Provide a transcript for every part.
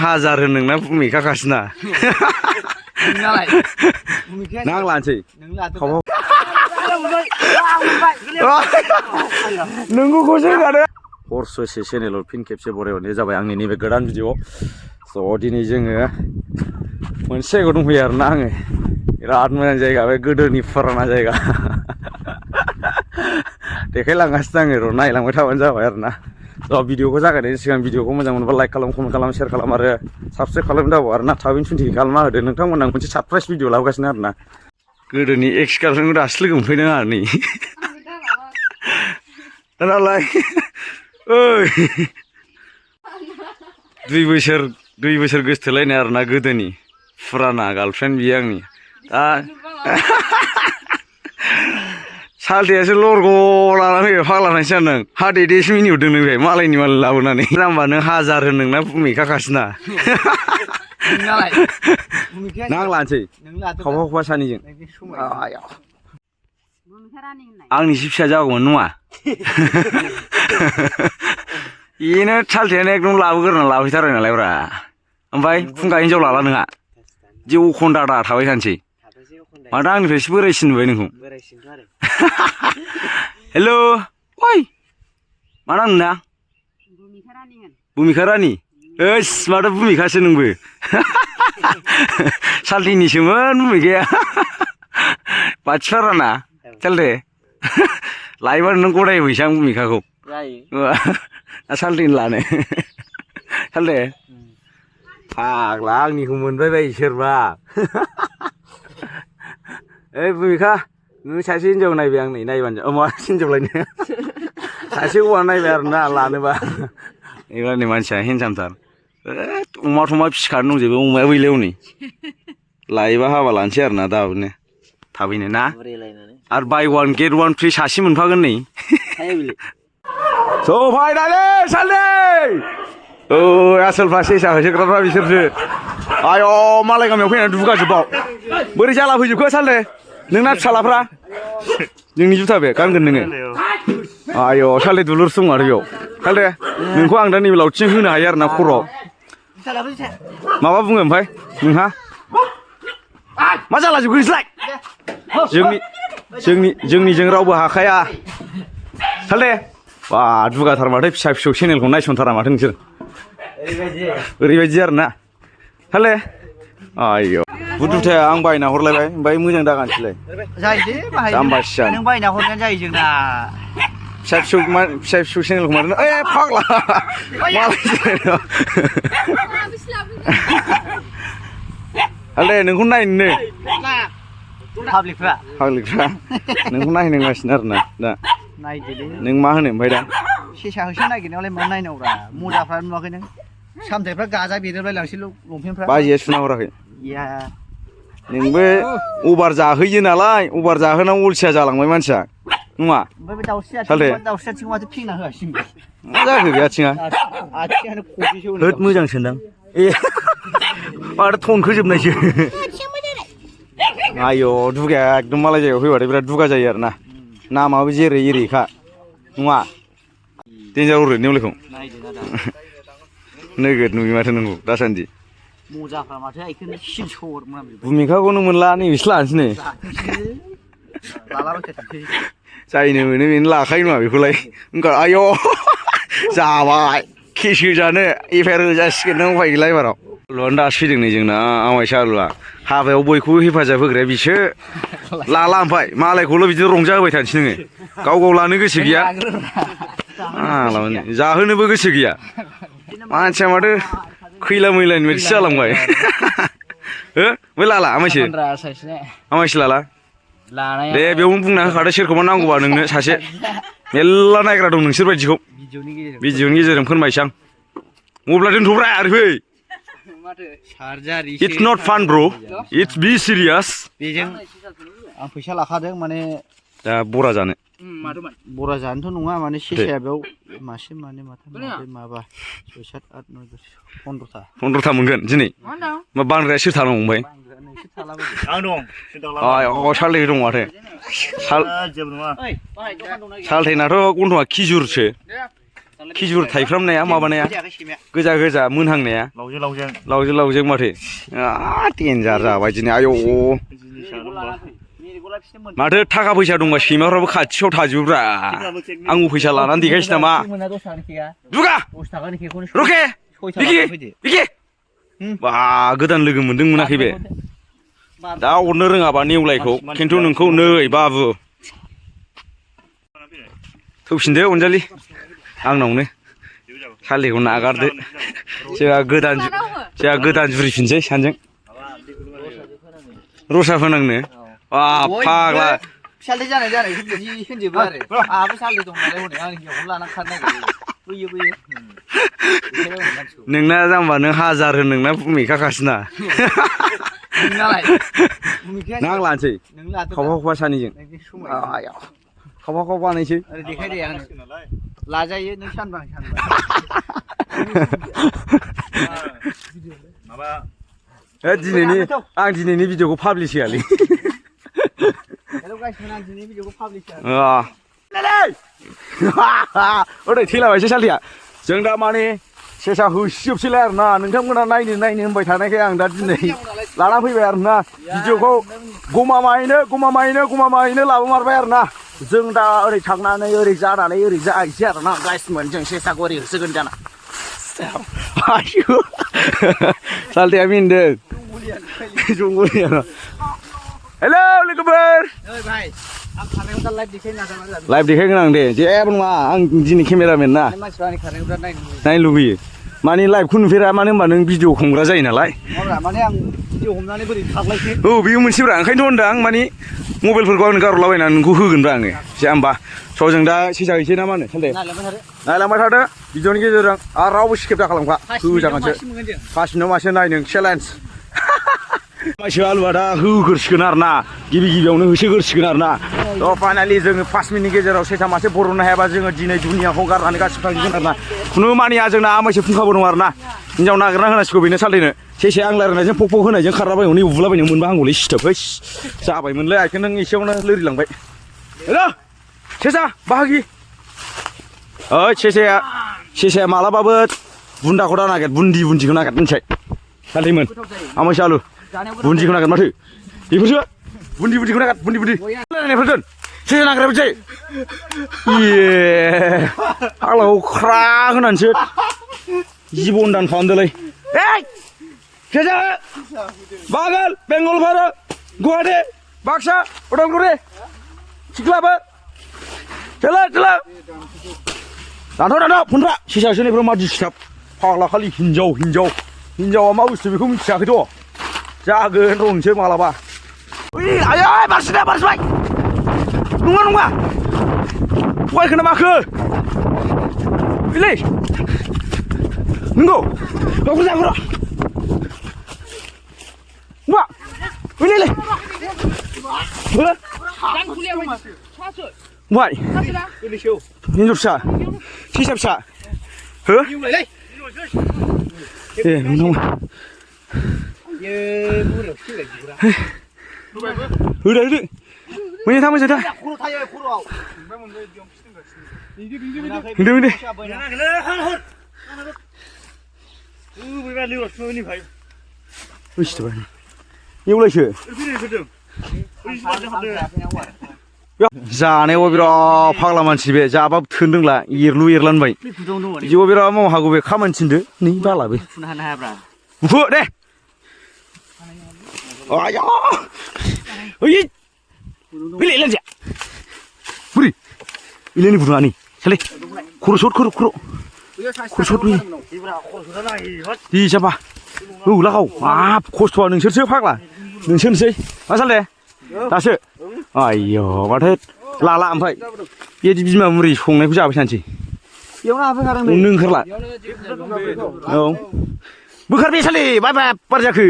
हाजार होनोंना भुमिखा खासिना नां लानोसै नोंगौखौसो होखादो हर ससे चेनेलाव फिन खेबसे बरायहरनाय जाबाय आंनि नैबे गोदान भिडिअ स' दिनै जोङो मोनसे जायगायाव दंफैयो आरोना आङो बिराद मोजां जायगा बे गोदोनि फुराना जायगा देखायलांगासिनो आङो र' नायलांबाय थाबानो जाबाय आरोना स' भिडिअखौ जागायनायनि सिगां भिडिअखौ मोजां मोनबा लाइक खालाम कमेन्ट खालाम शेयार खालाम आरो साबसक्राइब खालामनो दाबाव आरोना थाबैनो 20 खालामना होदो नोंथांमोनहा मोनसे सारप्राइज भिडिअ लाबोगासिनो आरोना गोदोनि एक्सकार्सनखौ दासो लोगो मोनफैदों आरो नै दालाय ओइ 2 बोसोर गोसोथोलायनाय आरोना गोदोनि फुराना गार्लफ्रेन्ड बियो आंनि दा सालथेयासो लरग' लानानै फैबाय फाग्ला नायसै नों हादेदेसो मिनिहरदों नोंनिफ्राय मालायनि माल लाबोनानै जाम्बा नों हाजार होनोंना भुमिखा खासिना नां लानोसै खावफा सानैजों आंनिसो फिसा जागौमोन नङा बेनो सालथेयानो एकदम लाबोगोरना लाफैथारबाय नालाय ब्रा ओमफ्राय फुंगा हिनजाव लाला नोंहा जे अखन दादा थाबाय थानोसै माथो आंनिफ्रायसो बोरायसिन नुबाय नोंखौ हेल' ओइ मा नाम नोंना भुमिखा रानि ओइस माथो भुमिखासो नोंबो सालथेनिसोमोन भुमिखाया बाथिफाराना सालथे लायोबा नों गदायबोसै आं भुमिखाखौ सालथेनि लानो सालथे फाग्ला आंनिखौ मोनबाय बायो सोरबा ओइ भुमिखा नों सासे हिनजाव नायबाय आं नै नायबानो मा हिनजाव लायनो सासे हौवा नायबाय आरोना लानोबा एबारनि मानसिया हेन्डसामथार अमा थमा फिसिखानो दंजोबो अमाया बैलायाव नै लायोबा हाबा लानोसै आरोना दाबोनो थाबैनो ना आरो बाय वान गेट वान फ्रि सासे मोनफागोन नै स' फाइनालि सालथे औ आसोलफ्रा सेसा होसोग्राफ्रा बिसोरसो आय' मालाय गामियाव फैनानै दुगाजोब्बाव बोरै जाला फैजोबखो सालथे नोंना फिसालाफ्रा जोंनि जुथा बे गानगोन नोङो आय' सालथे दुलुरसो दं आरो बेयाव सालथे नोंखौ आं दा नैबे लावथिजों होनो हायो आरोना खर'आव माबा बुङो ओमफ्राय नोंहा मा जाला जोबखो नोंसोरलाय जोंनिजों रावबो हाखाया सालथे बा दुगाथार माथो फिसा फिसौ चेनेलखौ नायसनथारा माथो नोंसोर ओरैबायदि आरोना सालथे आय' बुथुथाया आं बायना हरलायबाय ओमफ्राय मोजां दागानसैलाय जाम्बासियानो नों बायना हरनायानो जायो जोंना फिसा फिसौ चेनेलखौ माथो ओइ फाग्ला सालथे नोंखौ नायनो पाब्लिकफ्रा नोंखौ नायनांगासिनो आरोना दा नों मा होनो ओमफ्राय दा सेसा होसो नागिरनायावलाय मा नायनांगौरा मजाफ्रा नुवाखै नों सामथायफ्रा गाजा बेरोलाय लांसै लंपेन्टफ्रा बाजैया सुना हराखै नोंबो अभार जाहोयो नालाय अभार जाहोनाव अलसिया जालांबाय मानसिया नङा ओमफ्राय बे दाउस्रि माथो फिंना होगासिनो मा जाखो बे आथिङा होद मोजां सोन्दां ए माथो थनखोजोबनायसो आय' दुगाया एकदम मालाय जायगायाव फैबाथाय बिराद दुगा जायो आरोना नामाबो जेरै एरैखा नङा देन्जार हरो नेवलायखौ नोगोद नुयो माथो नोंखौ दासान्दि मजाफ्रा माथो आइखौनो सिलसर भुमिखाखौनो मोनला नैबेसो लानोसै नै जायनो मोनो बेनो लाखायो नङा बेखौलाय आय' जाबाय केसो जानो एफआइआर होजासिगोन नों उफाय गैला एबाराव सालुआनो दासो फैदों नै जोंना आमाय सालुआ हाबायाव बयखौबो हेफाजाब होग्राया बिसो लाला ओमफ्राय मालायखौल' बिदिनो रंजा होबाय थानोसै नोङो गाव लानो गोसो गैया जाहोनोबो गोसो गैया मानसिया माथो खैला मैलानि बायदिसो जालांबाय बै लाला आमायसो लाला दे बेयावनो बुंना होखादो सोरखौबा नांगौबा नोंनो सासे मेल्ला नायग्रा दं नोंसोर बायदिखौ भिडिअनि गेजेरजों फोरमायसै आं अब्ला दोनथ'ब्रा आरो फै इट्स नट फान ब्र' इट्स बि सिरियास बेजों आं फैसा लाखादों माने दा बरा जानो बरा जानोथ' नङा माने सेसाया बेयाव मासे मानै माथाम माबा 6 7 8 9 10 15था मोनगोन दिनै मा बांद्राया सोर थानांगौ ओमफ्राय आं दं सालथे दं माथो सालथेनाथ' गन्थङा खिजुरसो खिजुर थाइफ्रामनाया माबानाया गोजा गोजा मोनहांनाया लावजें माथो देन्जार जाबाय दिनै आयौ माथो थाखा फैसा दंबा सैमाफ्राबो खाथियाव थाजोबोब्रा आंबो फैसा लानानै देखायसै नामा दुगा रके बिकि बा गोदान लोगो मोनदों मोनाखै बे दा अरनो रोङाबा नेवलायखौ खिन्थु नोंखौ नै बाबु थौफिनदो अनजालि आंनावनो सालिखौ नागारदो जोंहा गोदान जुरिफिनसै सानजों रसा फोनांनो फाग्ला सालि जानाय होनजोबो आरो आहाबो सालि दं नालाय हनै आं हिनजावखौनो लानानै खारनो नागिरो बोयो नोंना जाम्बा नों हाजार होन नोंना भुमिखा खासिना नोंनालाय नां लानोसै खावफा सानैजों खावफा बानायसै देखायदे आं लाजायो नों सानबां आं दिनैनि भिडिअखौ पाब्लिस होआलै ओरै थैलाबायसै सालिया जों दा माने सेसा होसिजोबसैलाय आरोना नोंथांमोना नायनो होनबाय थानायखाय आं दा दिनै लाना फैबाय आरोना भिडिअखौ गमामायैनो लाबोमारबाय आरोना जों दा ओरै थांनानै ओरै जानानै ओरै जाहैसै आरोना गाइसमोन जों सेसाखौ ओरै होसोगोन जाना सालथाया मिनदों हेलौ लोगोफोर लाइभ देखायगोन आं दे जेबो नङा आं दिनै केमेरामेन ना नायनो लुबैयो माने लाइभखौ नुफेरा मानो होनबा नों भिडिअ हमग्रा जायो नालाय औ बेयो मोनसेब्रा ओंखायनोथ' होनदों आं माने मबाइलफोरखौ आंनो गारहरलाबायनानै नोंखौ होगोनब्रा आङो जाया होमबा स' जों दा सेसा हैसै ना मा होनो सालथे नायलांबाय थादो भिडिअनि गेजेरजों आरो रावबो स्किप दा खालामखा होजागोनसो फासिनाव मासे नाय नों चेलेन्ज माइसो आलुआ दा होगोरसिगोन आरो ना गिबियावनो होसोगोरसिगोन आरो ना थ' फाइनालि जोङो 5 मिनिटनि गेजेराव सेसा मासे बर'नो हायाबा जोङो दिनै दुनियाखौ गारनानै गासिबो थांजोबगोन आरो ना खुनु मानिया जोंना आमाइसो फुंखाबो दं आरो ना हिन्जाव नागिरना होनांसिगौ बेनो सालथेनो सेसे आं रायलायनायजों फक होनायजों खारलाबायनायाव नै बुलाबायनायाव मोनबा हांगौलै सिथोब है जाबायमोनलै आइखौ नों एसेयावनो लोरिलांबाय हेल' सेसा बाहागि ओइ सेसाया मालाबाबो बुन्दाखौ दा नागिर बुन्दिखौ नागिर मिन्थिबाय सालथेमोन आमाइसो आलु बुन्दिखौ नागिर माथो बेफोरसो बुन्दिखौ नागिर बुन्दि रायलायनायफोर दोन सेसा नागिरबाय जायो इये आलाव ख्रा होनानैसो जिबन दान खालामदोलै सेसा बागोल बेंगलफोर गुवाहाटी बाक्सा उदालगुरि सिख्लाबो चला दानथ' फुनफ्रा सेसा सोनायफ्राव मा डिस्टार्ब फाग्ला खालि हिन्जावा मा बुस्थु बेखौ मिथियाखैथ' जागोन र' नोंसोर मालाबा आयै बारसिबाय नङा वाइखौना माखो बिलै नंगौ गावखौ जागोन र' मा बिलै वाइ हिन्जाव फिसा सेसा फिसा हो ए नोंनाव होदो मोजां था होदो एवलायसो जानायाव बिराद फाग्ला मानसि बे जाबाबो थोनदोंला एरलानबाय बिदियाव बिराद मावनो हागौ बे खामानि थिनदो नै बालाबो बुखो दे आया ओइ बिले लांजा बुरि बिलेनि बुरानि साले खर'सट बै दि जाबा औ लागाव हाब खस्थ'आ नोंसोरसो फाग्ला नोंसोरनोसै मा साले दासो आयौ माथो लाला ओमफ्राय बेदि बिमा मुरि संनायखौ जाबाय थानोसै नों ओंखारला औ बोखारबे साले बार जाखो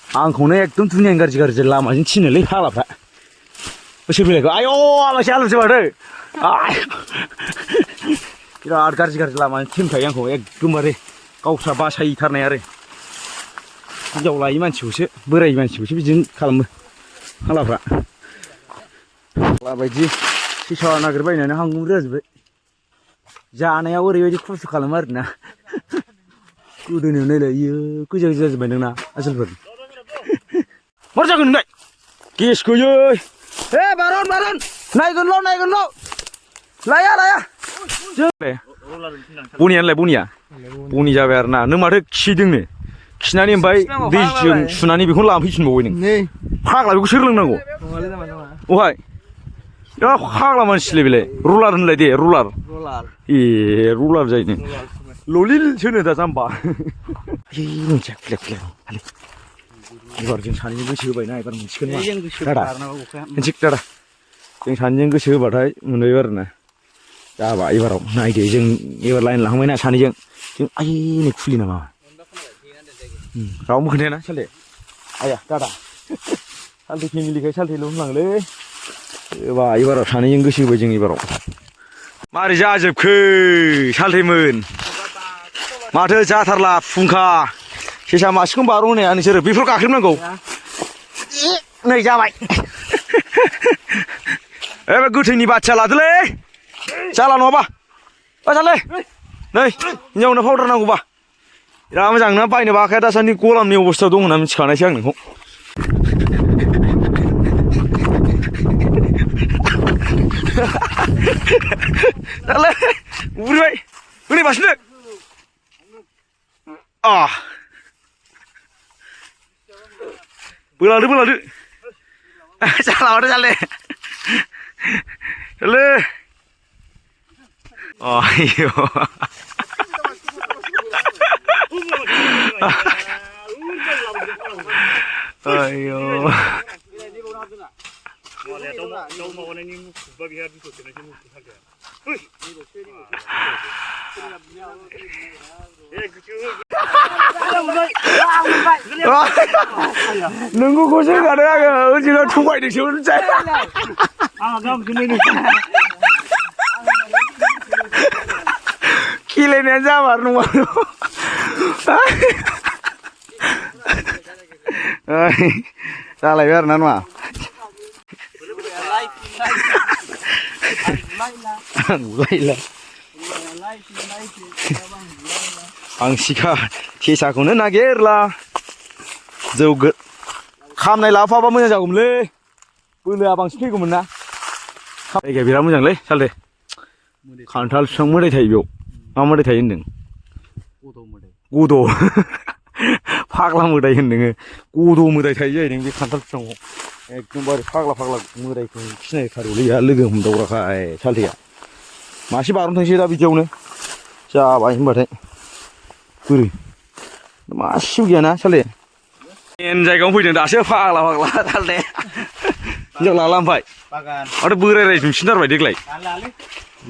आंखौनो एकदम दुनियानि गाज्रि लामाजों थिनोलै फाग्लाफ्रा सोर फैलायखौ आयौ आलासि आलुसो माथो बिराद गाज्रि लामाजों थिनखायो आंखौ एकदमबारे गावस्रा बासायथारनाय आरो हिन्जाव लायै मानसिखौसो बोराय मानसिखौसो बिदिनो खालामो फाग्लाफ्रा फाग्ला बायदि सेसा नागिरबायनानै हांगुर जाजोब्बाय जानायाव ओरैबायदि खस्थ' खालामो आरोना गोदोनायाव नायलाय इयो गोजा गोजा जाजोब्बाय नोंना आसोलफोर मा जागोन नोंलाय गेस गैयै हे बारन नायगोनल' लाया बनियालाय बनि जाबाय आरोना नों माथो खिदोंनो खिनानै ओमफ्राय दैजों सुनानै बेखौनो लांफैफिनबावबाय नों फाग्ला बेखौ सोर लोंनांगौ अहाय दा फाग्ला मानसिलै बेलाय रुलार होनलाय दे रुलार ए रुलार जायो ललिलसो होनो दा जाम्बा मोनथिया खुलिया एबार जों सानैजों गोसो होबायना एबार मोनसिगोन दादा जों सानैजों गोसो होबाथाय मोनबाय आरोना जाबाय एबाराव नायदो जों एबार लाइन लाखांबायना सानैजों जों आयै खुलि नामा रावबो खोन्थायाना सालथे आया दादा सालथे फेमिलिखाय सालथेल' होनलांलै एबाराव सानैजों गोसो होबाय जों एबाराव मारै जाजोबखो सालथेमोन माथो जाथारला फुंखा सेसा मासेखौनो बार' होनाया नोंसोरो बेफोर गाख्रेबनांगौ नै जाबाय बे गोथैनि बाथिया लादोलै जाला नङाबा सालथे नै हिन्जावनो पाउदार नांगौबा बिराद मोजां ना बायनोबो हाखाया दासान्दि गलामनि अबस्थायाव दं होनना मिथिखानायसै आं नोंखौ दालाय उब्रिबाय ओरै बासिनो बोलादो जाला माथो जाले आयौ ayo nungguखौसो होखादों आङो ओजोंनाव थगायदोंसो होनजाय खिलायनायानो जामार नङा जालायबाय आरोना नङा आं सिखा सेसाखौनो नागिरला जौ खामनाय लाफाबा मोजां जागौमोनलै बोलोआ बांसिन फैगौमोन ना जायगाया बिराद मोजांलै सालथे खान्थाल बिफां मोदाय थायो बेयाव मा मोदाय थायो होनदों गद' फाग्ला मोदाय होनदों गद' मोदाय थायो जाहैदों बे खान्थाल बिफाङाव एकदमबारे फाग्ला मोदायखौ सिनायथारोलै लोगो हमदावग्राखाय सालथेया मासे बारन थांसै दा बिदियावनो जाबाय होनबाथाय बोरै मासेबो गैयाना सालथे मेन जायगायावनो फैदों दासो फाग्ला सालथे हिनजाव लाला ओमफ्राय माथो बोराय जुमसिनथारबाय देग्लाय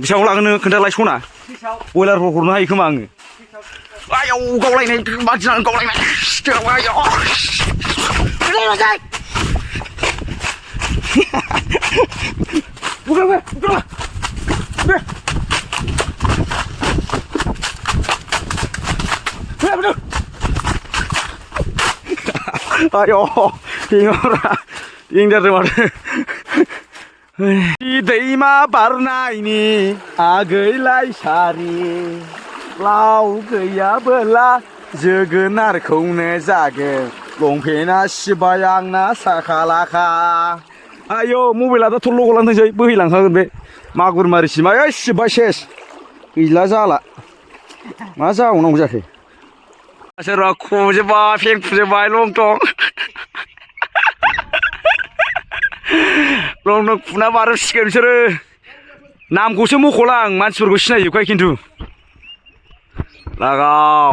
बेसेबां लागोन खोन्थालाय सना बयलारफोर हरनो हायो खोमा आङो आयौ गावलायनाय मानसिनानै गावलायनाय ayo tinggal माथो दैमा बारनायनि आगैलाय सारि लाव गैयाबोला जोगोनारखौनो जागोन लंपेन्टआ सिबाय आंना साखा लाखा आयौ मबाइला दा थरल' गलांथोंसै बोहैलांखागोन बे मागुरमारिसिम आय सिबाय सेस गैला जाला मा जाबावनांगौ जाखो सोरबा खुजोब्बाय फेन खुजोब्बाय लंथं लंथं खुना बारसिगोन बिसोरो नामखौसो मख'ला आं मानसिफोरखौ सिनायजोबखायो खिन्थु लागाव